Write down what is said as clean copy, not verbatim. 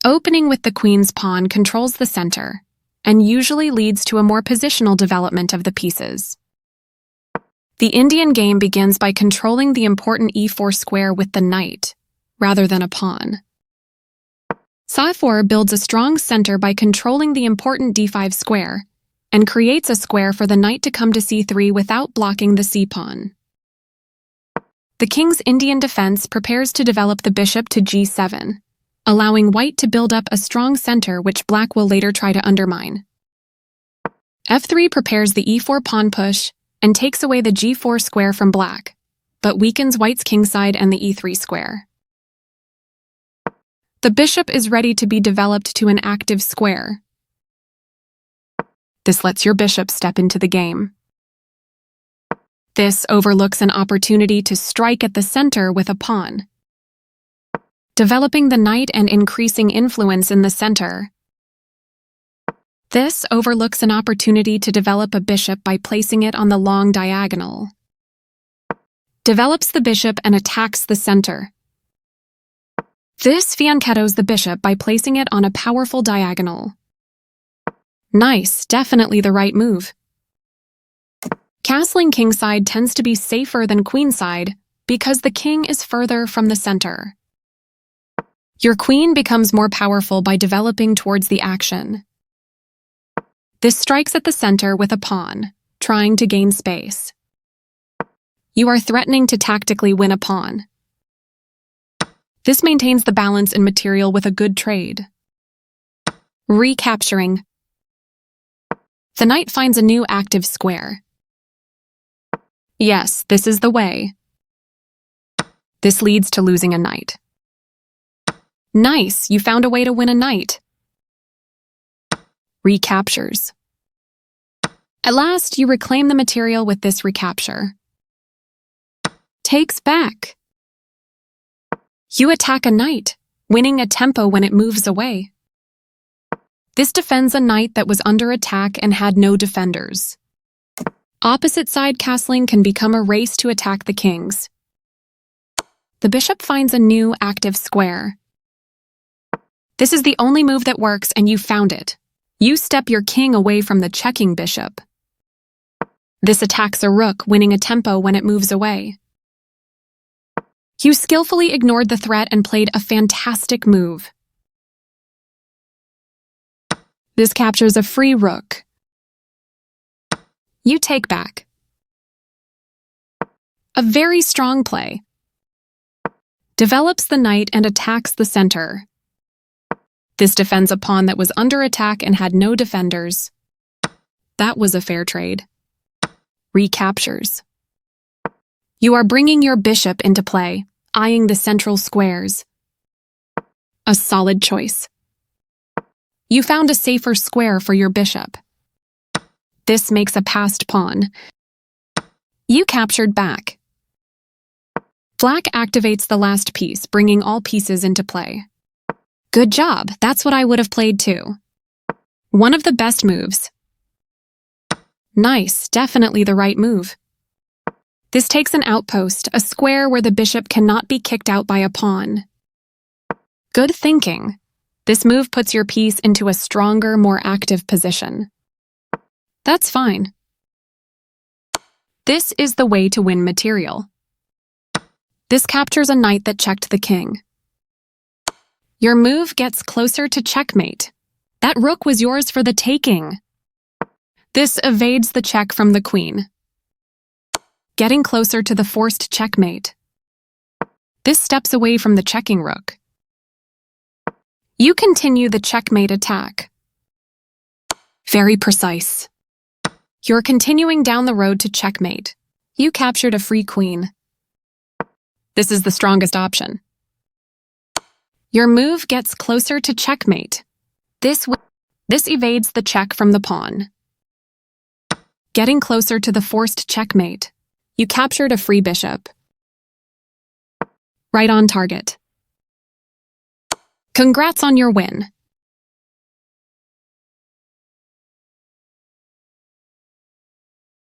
Opening with the queen's pawn controls the center, and usually leads to a more positional development of the pieces. The Indian game begins by controlling the important e4 square with the knight, rather than a pawn. Sa4 builds a strong center by controlling the important d5 square, and creates a square for the knight to come to c3 without blocking the c-pawn. The king's Indian defense prepares to develop the bishop to g7, allowing white to build up a strong center which black will later try to undermine. f3 prepares the e4 pawn push and takes away the g4 square from black, but weakens white's kingside and the e3 square. The bishop is ready to be developed to an active square. This lets your bishop step into the game. This overlooks an opportunity to strike at the center with a pawn, developing the knight and increasing influence in the center. This overlooks an opportunity to develop a bishop by placing it on the long diagonal. Develops the bishop and attacks the center. This fianchettos the bishop by placing it on a powerful diagonal. Nice, definitely the right move. Castling kingside tends to be safer than queenside because the king is further from the center. Your queen becomes more powerful by developing towards the action. This strikes at the center with a pawn, trying to gain space. You are threatening to tactically win a pawn. This maintains the balance in material with a good trade. Recapturing. The knight finds a new active square. Yes, this is the way. This leads to losing a knight. Nice, you found a way to win a knight. Recaptures. At last, you reclaim the material with this recapture. Takes back. You attack a knight, winning a tempo when it moves away. This defends a knight that was under attack and had no defenders. Opposite side castling can become a race to attack the kings. The bishop finds a new active square. This is the only move that works and you found it. You step your king away from the checking bishop. This attacks a rook, winning a tempo when it moves away. You skillfully ignored the threat and played a fantastic move. This captures a free rook. You take back. A very strong play. Develops the knight and attacks the center. This defends a pawn that was under attack and had no defenders. That was a fair trade. Recaptures. You are bringing your bishop into play, eyeing the central squares. A solid choice. You found a safer square for your bishop. This makes a passed pawn. You captured back. Black activates the last piece, bringing all pieces into play. Good job, that's what I would have played too. One of the best moves. Nice, definitely the right move. This takes an outpost, a square where the bishop cannot be kicked out by a pawn. Good thinking. This move puts your piece into a stronger, more active position. That's fine. This is the way to win material. This captures a knight that checked the king. Your move gets closer to checkmate. That rook was yours for the taking. This evades the check from the queen, getting closer to the forced checkmate. This steps away from the checking rook. You continue the checkmate attack. Very precise. You're continuing down the road to checkmate. You captured a free queen. This is the strongest option. Your move gets closer to checkmate. This evades the check from the pawn. Getting closer to the forced checkmate. You captured a free bishop. Right on target. Congrats on your win.